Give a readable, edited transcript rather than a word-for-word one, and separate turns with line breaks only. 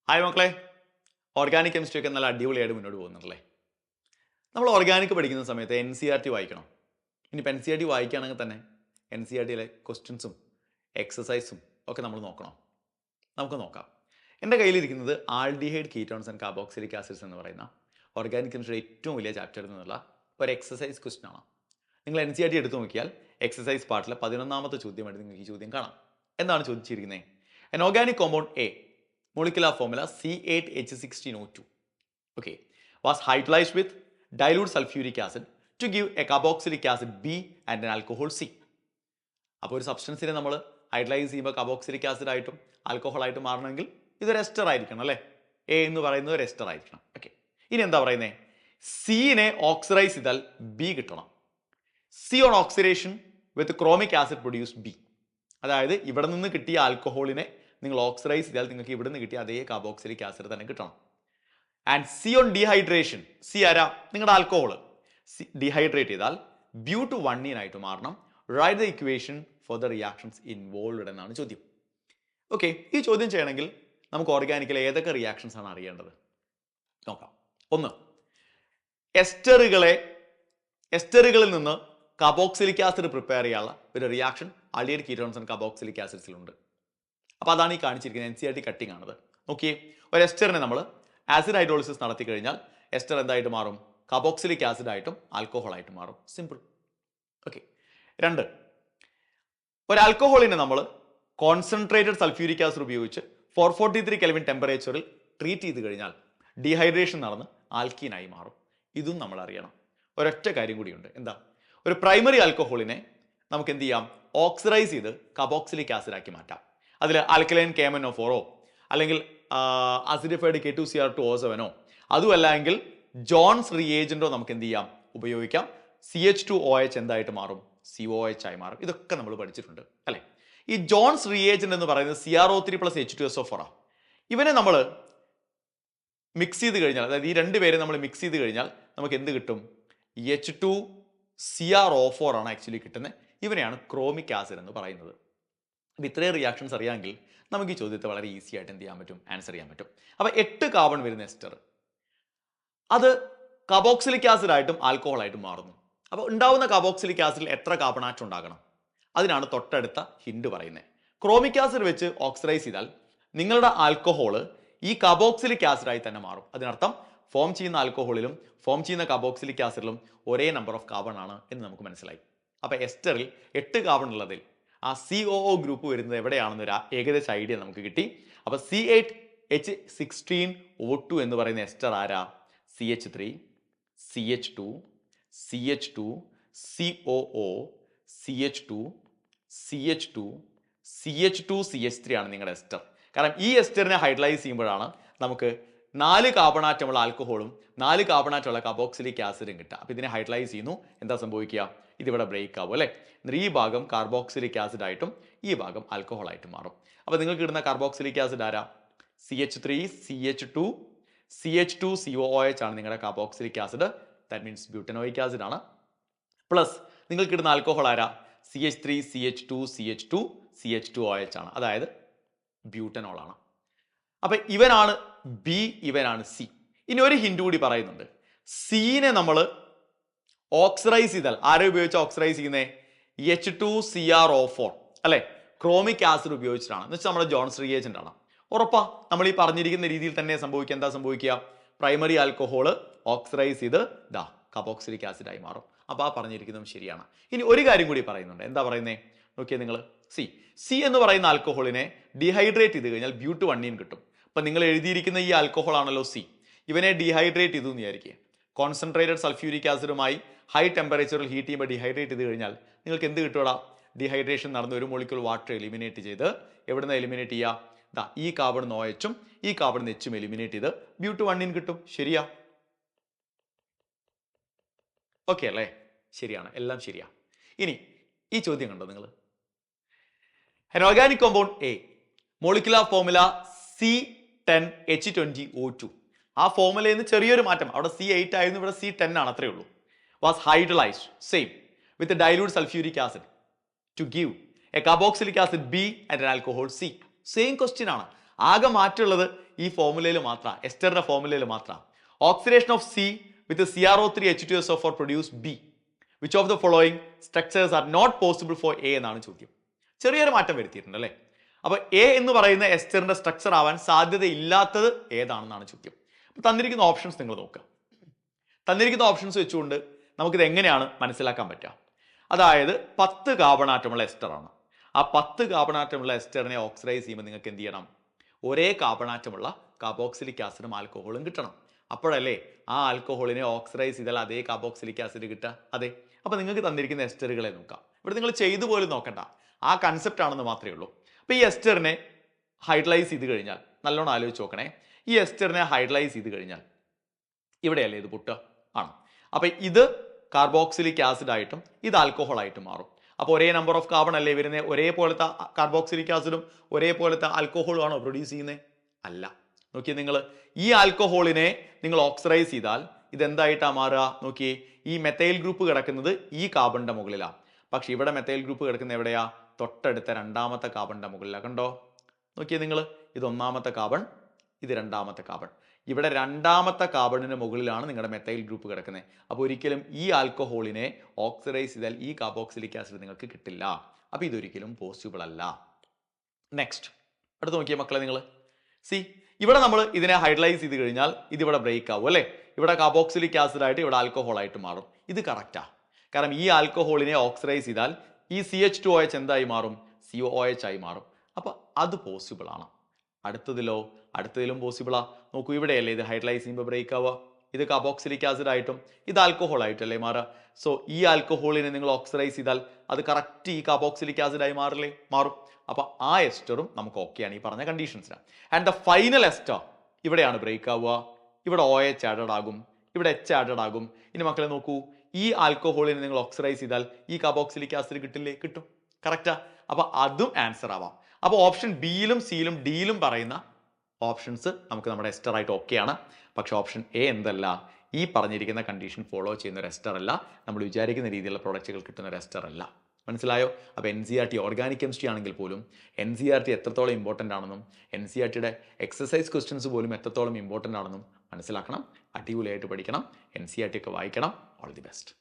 Hi മക്കളെ, organic chemistry ഒക്കെ നല്ല അടിപൊളിയായിട്ട് മുന്നോട്ട് പോകുന്നുണ്ടല്ലേ. നമ്മൾ ഓർഗാനിക് പഠിക്കുന്ന സമയത്ത് NCERT വായിക്കണം. ഇനിയിപ്പോൾ NCERT വായിക്കുകയാണെങ്കിൽ തന്നെ NCERTയിലെ ക്വസ്റ്റ്യൻസും എക്സസൈസും ഒക്കെ നമ്മൾ നോക്കണം. നമുക്ക് നോക്കാം. എൻ്റെ കയ്യിലിരിക്കുന്നത് aldehyde ketones and carboxylic acids എന്ന് പറയുന്ന ഓർഗാനിക് കെമിസ്ട്രിയുടെ ഏറ്റവും വലിയ ചാപ്റ്ററിൽ നിന്നുള്ള ഒരു എക്സസൈസ് ക്വസ്റ്റ്യൻ ആണ്. നിങ്ങൾ NCERT എടുത്തു നോക്കിയാൽ എക്സസൈസ് പാർട്ടിലെ 11ാമത്തെ ചോദ്യമായിട്ട് നിങ്ങൾക്ക് ഈ ചോദ്യം കാണാം. എന്താണ് ചോദിച്ചിരിക്കുന്നത്? An organic compound A, molecular formula C8H16O2, okay, was hydrolyzed with dilute sulfuric acid to give a carboxylic acid B and an alcohol C. അപ്പോൾ ഒരു സബ്സ്റ്റൻസിനെ നമ്മൾ ഹൈഡ്രലൈസ് ചെയ്യുമ്പോൾ കാർബോക്സിലിക് ആസിഡ് ആയിട്ടും ആൽക്കഹോൾ ആയിട്ടും മാറണമെങ്കിൽ ഇതൊരു എസ്റ്റർ ആയിരിക്കണം അല്ലേ. എ എന്ന് പറയുന്നത് ഒരു എസ്റ്റർ ആയിരിക്കണം. ഓക്കെ, ഇനി എന്താ പറയുന്നത്? സീനെ ഓക്സിഡൈസ് ചെയ്താൽ ബി കിട്ടണം. C on oxidation with chromic acid produce B. അതായത് ഇവിടെ നിന്ന് കിട്ടിയ ആൽക്കഹോളിനെ നിങ്ങൾ ഓക്സിഡൈസ് ചെയ്താൽ നിങ്ങൾക്ക് ഇവിടെ നിന്ന് കിട്ടിയ അതേ കാർബോക്സിലിക് ആസിഡ് തന്നെ കിട്ടണം. And C on dehydration, C ആരാ? നിങ്ങളുടെ ആൽക്കഹോൾ. ഡീഹൈഡ്രേറ്റ് ചെയ്താൽ ബ്യൂട്ട് 1 ആയിട്ട് മാറണം. Write the equation for the reactions involved എന്നാണ് ചോദ്യം. ഓക്കെ, ഈ ചോദ്യം ചെയ്യണമെങ്കിൽ നമുക്ക് ഓർഗാനിക്കിൽ ഏതൊക്കെ റിയാക്ഷൻസ് ആണ് അറിയേണ്ടത് നോക്കാം. ഒന്ന്, എസ്റ്ററുകളിൽ നിന്ന് കാർബോക്സിലിക് ആസിഡ് പ്രിപ്പയർ ചെയ്യാനുള്ള ഒരു reaction aldehyde ketones and carboxylic ആസിഡ്സിലുണ്ട്. അപ്പോൾ അതാണ് ഈ കാണിച്ചിരിക്കുന്നത്. NCERT കട്ടിംഗ് ആണത്. നോക്കിയേ, ഒരു എസ്റ്ററിനെ നമ്മൾ ആസിഡ് ഹൈഡ്രോളിസിസ് നടത്തി കഴിഞ്ഞാൽ എസ്റ്റർ എന്തായിട്ട് മാറും? കാർബോക്സിലിക് ആസിഡ് ആയിട്ടും ആൽക്കഹോൾ ആയിട്ടും മാറും. സിമ്പിൾ. ഓക്കെ. 2, ഒരു ആൽക്കഹോളിനെ നമ്മൾ കോൺസെൻട്രേറ്റഡ് സൾഫ്യൂരിക് ആസിഡ് ഉപയോഗിച്ച് 443 കെൽവിൻ ടെമ്പറേച്ചറിൽ ട്രീറ്റ് ചെയ്ത് കഴിഞ്ഞാൽ ഡീഹൈഡ്രേഷൻ നടന്ന് ആൽക്കീനായി മാറും. ഇതും നമ്മൾ അറിയണം. ഒരൊറ്റ കാര്യം കൂടിയുണ്ട്. എന്താ? ഒരു പ്രൈമറി ആൽക്കഹോളിനെ നമുക്ക് എന്ത് ചെയ്യാം? ഓക്സിഡൈസ് ചെയ്ത് കാർബോക്സിലിക് ആസിഡ് ആക്കി മാറ്റാം. അതിൽ ആൽക്കലൈൻ KMnO4 അല്ലെങ്കിൽ അസിഡിഫൈഡ് K2Cr2O7 അതുമല്ല എങ്കിൽ ജോൺസ് റിയേജന്റോ നമുക്ക് എന്ത് ചെയ്യാം? ഉപയോഗിക്കാം. CH2OH എന്തായിട്ട് മാറും? COH ആയി മാറും. ഇതൊക്കെ നമ്മൾ പഠിച്ചിട്ടുണ്ട് അല്ലെ. ഈ ജോൺസ് റിയേജന്റ് എന്ന് പറയുന്നത് CrO3 + H2SO4 ആണ്. ഇവനെ നമ്മൾ മിക്സ് ചെയ്ത് കഴിഞ്ഞാൽ, അതായത് ഈ രണ്ടുപേരെ നമ്മൾ മിക്സ് ചെയ്ത് കഴിഞ്ഞാൽ നമുക്ക് എന്ത് കിട്ടും? H2CrO4 ആണ് ആക്ച്വലി കിട്ടുന്നത്. ഇവനെയാണ് ക്രോമിക് ആസിഡ് എന്ന് പറയുന്നത്. ഇത്രയും റിയാക്ഷൻസ് അറിയാമെങ്കിൽ നമുക്ക് ഈ ചോദ്യത്തെ വളരെ ഈസി ആയിട്ട് എന്ത് ചെയ്യാൻ പറ്റും? ആൻസർ ചെയ്യാൻ പറ്റും. അപ്പോൾ 8 കാർബൺ വരുന്ന എസ്റ്റർ അത് കാർബോക്സിലിക് ആസിഡ് ആയിട്ടും ആൽക്കഹോൾ ആയിട്ടും മാറുന്നു. അപ്പോൾ ഉണ്ടാവുന്ന കാർബോക്സിലിക് ആസിഡിൽ എത്ര കാർബൺ ആറ്റം ഉണ്ടാകണം? അതിനാണ് തൊട്ടടുത്ത ഹിന്റ് പറയുന്നത്. ക്രോമിക് ആസിഡ് വെച്ച് ഓക്സിഡൈസ് ചെയ്താൽ നിങ്ങളുടെ ആൽക്കഹോള് ഈ കാർബോക്സിലിക് ആസിഡായി തന്നെ മാറും. അതിനർത്ഥം ഫോം ചെയ്യുന്ന ആൽക്കഹോളിലും ഫോം ചെയ്യുന്ന കാർബോക്സിലിക് ആസിഡിലും ഒരേ നമ്പർ ഓഫ് കാർബൺ ആണ് എന്ന് നമുക്ക് മനസ്സിലായി. അപ്പോൾ എസ്റ്ററിൽ 8 കാർബൺ ഉള്ളതിൽ ആ COO ഗ്രൂപ്പ് വരുന്നത് എവിടെയാണെന്നൊരു ഏകദേശ ഐഡിയ നമുക്ക് കിട്ടി. അപ്പോൾ C8H16O2 എന്ന് പറയുന്ന എസ്റ്റർ ആരാ? CH3, CH2, CH2, COO, CH2, CH2, CH2, CH3 ആണ് നിങ്ങളുടെ എസ്റ്റർ. കാരണം ഈ എസ്റ്ററിനെ ഹൈഡ്രലൈസ് ചെയ്യുമ്പോഴാണ് നമുക്ക് 4 കാർബൺ ആറ്റമുള്ള ആൽക്കഹോളും 4 കാർബൺ ആറ്റമുള്ള കാർബോക്സിലിക് ആസിഡും കിട്ടുക. അപ്പോൾ ഇതിനെ ഹൈഡ്രലൈസ് ചെയ്യുന്നു. എന്താ സംഭവിക്കുക? ഇതിവിടെ ബ്രേക്ക് ആവും അല്ലേ. ഈ ഭാഗം കാർബോക്സിലിക് ആസിഡ് ആയിട്ടും ഈ ഭാഗം ആൽക്കഹോൾ ആയിട്ടും മാറും. അപ്പോൾ നിങ്ങൾക്ക് കിട്ടുന്ന കാർബോക്സിലിക് ആസിഡ് ആരാ? CH3, CH2, CH2, COOH ആണ് നിങ്ങളുടെ carboxylic acid. That means butanoic acid ആണ്. പ്ലസ് നിങ്ങൾക്ക് കിട്ടുന്ന ആൽക്കഹോൾ ആരാ? CH3, CH2, CH2, CH2OH ആണ്. അതായത് ബ്യൂട്ടനോൾ ആണ്. അപ്പൊ ഇവനാണ് ബി, ഇവനാണ് സി. ഇനി ഒരു ഹിന്റ് കൂടി പറയുന്നുണ്ട്. സീനെ നമ്മൾ ഓക്സിഡൈസ് ചെയ്താൽ ആരെ ഉപയോഗിച്ച് ഓക്സിഡൈസ് ചെയ്യുന്നത്? H2CrO4 അല്ലെ, ക്രോമിക് ആസിഡ് ഉപയോഗിച്ചിട്ടാണ്. എന്ന് വെച്ചാൽ നമ്മുടെ ജോൺസ് റിയേജന്റ് ആണ്. ഉറപ്പാ നമ്മൾ ഈ പറഞ്ഞിരിക്കുന്ന രീതിയിൽ തന്നെ സംഭവിക്കുക. എന്താ സംഭവിക്കുക? പ്രൈമറി ആൽക്കഹോള് ഓക്സിഡൈസ് ചെയ്ത് കാർബോക്സിലിക് ആസിഡായി മാറും. അപ്പോൾ ആ പറഞ്ഞിരിക്കുന്നതും ശരിയാണ്. ഇനി ഒരു കാര്യം കൂടി പറയുന്നുണ്ട്. എന്താ പറയുന്നത്? നോക്കിയാൽ നിങ്ങൾ സി എന്ന് പറയുന്ന ആൽക്കഹോളിനെ ഡീഹൈഡ്രേറ്റ് ചെയ്ത് കഴിഞ്ഞാൽ ബ്യൂട്ട് 1 കിട്ടും. അപ്പം നിങ്ങൾ എഴുതിയിരിക്കുന്ന ഈ ആൽക്കഹോൾ ആണല്ലോ സി. ഇവനെ ഡീഹൈഡ്രേറ്റ് ചെയ്തു എന്ന് വിചാരിക്കുക. കോൺസെൻട്രേറ്റഡ് സൾഫ്യൂരിക് ആസിഡുമായി ഹൈ ടെമ്പറേച്ചറിൽ ഹീറ്റ് ചെയ്യുമ്പോൾ ഡീഹൈഡ്രേറ്റ് ചെയ്ത് കഴിഞ്ഞാൽ നിങ്ങൾക്ക് എന്ത് കിട്ടുക? ഡീഹൈഡ്രേഷൻ നടന്ന് ഒരു മോളിക്യൂൾ വാട്ടർ എലിമിനേറ്റ് ചെയ്ത് എവിടുന്ന് എലിമിനേറ്റ് ചെയ്യുക? ഈ കാർബൺ OHും ഈ കാർബൺ Hഉം എലിമിനേറ്റ് ചെയ്ത് ബ്യൂട്ട് 1 കിട്ടും. ശരിയാ? ഓക്കെ അല്ലേ? ശരിയാണ്, എല്ലാം ശരിയാ. ഇനി ഈ ചോദ്യം കണ്ടോ നിങ്ങൾ? An organic compound A, molecular formula C10H20O2. ആ ഫോർമുലയിൽ നിന്ന് ചെറിയൊരു മാറ്റം. അവിടെ C8 ആയിരുന്നു, ഇവിടെ C10 ആണ്, അത്രയേ ഉള്ളൂ. Was hydrolyzed same with a dilute sulfuric acid to give a carboxylic acid B and an alcohol C. Same question ആണ്. ആകെ മാറ്റമുള്ളത് ഈ ഫോർമുലയിൽ മാത്രം, എസ്റ്ററിന്റെ ഫോർമുലയിൽ മാത്രം. Oxidation of C with CrO3H2SO4 produce B. Which of the following structures are not possible for A എന്നാണ് ചോദ്യം. ചെറിയൊരു മാറ്റം വരുത്തിയിട്ടുണ്ട് അല്ലേ. അപ്പൊ എ എന്ന് പറയുന്ന എസ്റ്ററിന്റെ സ്ട്രക്ചർ ആവാൻ സാധ്യതയില്ലാത്തത് ഏതാണെന്നാണ് ചോദ്യം. അപ്പൊ തന്നിരിക്കുന്ന ഓപ്ഷൻസ് നിങ്ങൾ നോക്കുക. തന്നിരിക്കുന്ന ഓപ്ഷൻസ് വെച്ചുകൊണ്ട് നമുക്കിത് എങ്ങനെയാണ് മനസ്സിലാക്കാൻ പറ്റുക? അതായത് 10 കാർബൺ ആറ്റമുള്ള എസ്റ്ററാണ്. ആ 10 കാർബൺ ആറ്റമുള്ള എസ്റ്ററിനെ ഓക്സിഡൈസ് ചെയ്യുമ്പോൾ നിങ്ങൾക്ക് എന്ത് ചെയ്യണം? ഒരേ കാർബൺ ആറ്റമുള്ള കാർബോക്സിലിക് ആസിഡും ആൽക്കഹോളും കിട്ടണം. അപ്പോഴല്ലേ ആ ആൽക്കഹോളിനെ ഓക്സിഡൈസ് ചെയ്താൽ അതേ കാർബോക്സിലിക് ആസിഡ് കിട്ടുക. അതെ. അപ്പൊ നിങ്ങൾക്ക് തന്നിരിക്കുന്ന എസ്റ്ററുകളെ നോക്കാം. ഇവിടെ നിങ്ങൾ ചെയ്തു പോലും നോക്കണ്ട, ആ കൺസെപ്റ്റ് ആണെന്ന് മാത്രമേ ഉള്ളൂ. അപ്പൊ ഈ എസ്റ്ററിനെ ഹൈഡ്രലൈസ് ചെയ്ത് കഴിഞ്ഞാൽ, നല്ലോണം ആലോചിച്ച് നോക്കണേ, ഈ എസ്റ്ററിനെ ഹൈഡ്രലൈസ് ചെയ്ത് കഴിഞ്ഞാൽ ഇവിടെയല്ലേ ഇത് പൊട്ടുക? ആണ്. അപ്പൊ ഇത് കാർബോക്സിലിക് ആസിഡ് ആയിട്ടും ഇത് ആൽക്കഹോൾ ആയിട്ടും മാറും. അപ്പോൾ ഒരേ നമ്പർ ഓഫ് കാർബൺ അല്ലേ വരുന്നത്? ഒരേപോലത്തെ കാർബോക്സിലിക് ആസിഡും ഒരേപോലത്തെ ആൽക്കഹോളും ആണോ പ്രൊഡ്യൂസ് ചെയ്യുന്നത്? അല്ല. നോക്കിയേ നിങ്ങൾ, ഈ ആൽക്കഹോളിനെ നിങ്ങൾ ഓക്സിഡൈസ് ചെയ്താൽ ഇതെന്തായിട്ടാ മാറുക? നോക്കിയേ, ഈ മെത്തൈൽ ഗ്രൂപ്പ് കിടക്കുന്നത് ഈ കാർബണിന്റെ മുകളിലാണ്. പക്ഷെ ഇവിടെ മെത്തൈൽ ഗ്രൂപ്പ് കിടക്കുന്നത് എവിടെയാ? തൊട്ടടുത്ത രണ്ടാമത്തെ കാർബണിന്റെ മുകളിലാണ്. കണ്ടോ? നോക്കിയേ നിങ്ങൾ, ഇത് ഒന്നാമത്തെ കാർബൺ, ഇത് രണ്ടാമത്തെ കാർബൺ. ഇവിടെ രണ്ടാമത്തെ കാർബണിന് മുകളിലാണ് നിങ്ങളുടെ മെത്തൈൽ ഗ്രൂപ്പ് കിടക്കുന്നത്. അപ്പോൾ ഒരിക്കലും ഈ ആൽക്കഹോളിനെ ഓക്സിഡൈസ് ചെയ്താൽ ഈ കാർബോക്സിലിക് ആസിഡ് നിങ്ങൾക്ക് കിട്ടില്ല. അപ്പോൾ ഇതൊരിക്കലും പോസിബിൾ അല്ല. നെക്സ്റ്റ്, അടുത്ത് നോക്കിയേ മക്കളെ നിങ്ങൾ. ഇവിടെ നമ്മൾ ഇതിനെ ഹൈഡ്രലൈസ് ചെയ്ത് കഴിഞ്ഞാൽ ഇതിവിടെ ബ്രേക്ക് ആവും അല്ലേ? ഇവിടെ കാർബോക്സിലിക് ആസിഡ് ആയിട്ട് ഇവിടെ ആൽക്കഹോൾ ആയിട്ട് മാറും. ഇത് കറക്റ്റാ. കാരണം ഈ ആൽക്കഹോളിനെ ഓക്സിഡൈസ് ചെയ്താൽ ഈ CH2OH എന്തായി മാറും? COOH ആയി മാറും. അപ്പൊ അത് പോസിബിൾ ആണ്. അടുത്തതിലും പോസിബിളാ. നോക്കൂ, ഇവിടെയല്ലേ ഇത് ഹൈഡ്രലൈസ് ചെയ്യുമ്പോൾ ബ്രേക്ക് ആവുക. ഇത് കാർബോക്സിലിക് ആസിഡ് ആയിട്ടും ഇത് ആൽക്കഹോൾ ആയിട്ടല്ലേ മാറുക. സോ ഈ ആൽക്കഹോളിനെ നിങ്ങൾ ഓക്സിഡൈസ് ചെയ്താൽ അത് കറക്റ്റ് ഈ കാർബോക്സിലിക് ആസിഡ് ആയി മാറും. അപ്പൊ ആ എസ്റ്ററും നമുക്ക് ഓക്കെയാണ് ഈ പറഞ്ഞ കണ്ടീഷൻസിന്. ആൻഡ് ദ ഫൈനൽ എസ്റ്റർ ഇവിടെയാണ് ബ്രേക്ക് ആവുക. ഇവിടെ OH ആഡഡ് ആകും, ഇവിടെ H ആഡഡ് ആകും. ഇനി മക്കളെ നോക്കൂ, ഈ ആൽക്കഹോളിനെ നിങ്ങൾ ഓക്സിഡൈസ് ചെയ്താൽ ഈ കാർബോക്സിലിക് ആസിഡ് കിട്ടില്ലേ? കിട്ടും. കറക്റ്റാ. അപ്പൊ അതും ആൻസർ ആവാം. അപ്പൊ ഓപ്ഷൻ ബിയിലും സിയിലും ഡിയിലും പറയുന്ന ഓപ്ഷൻസ് നമുക്ക് നമ്മുടെ എസ്റ്റർ ആയിട്ട് ഓക്കെയാണ്. പക്ഷെ ഓപ്ഷൻ എ എന്തല്ല? ഈ പറഞ്ഞിരിക്കുന്ന കണ്ടീഷൻ ഫോളോ ചെയ്യുന്ന ഒരു എസ്റ്റർ അല്ല. നമ്മൾ വിചാരിക്കുന്ന രീതിയിലുള്ള പ്രൊഡക്റ്റുകൾ കിട്ടുന്ന ഒരു എസ്റ്റർ അല്ല. മനസ്സിലായോ? അപ്പോൾ NCERT ഓർഗാനിക് കെമിസ്ട്രി ആണെങ്കിൽ പോലും NCERT എത്രത്തോളം ഇമ്പോർട്ടൻ്റ് ആണെന്നും NCERTയുടെ എക്സസൈസ് ക്വസ്റ്റ്യൻസ് പോലും എത്രത്തോളം ഇമ്പോർട്ടൻ്റ് ആണെന്നും മനസ്സിലാക്കണം. അടിപൊളിയായിട്ട് പഠിക്കണം. NCERT ഒക്കെ വായിക്കണം. All the best.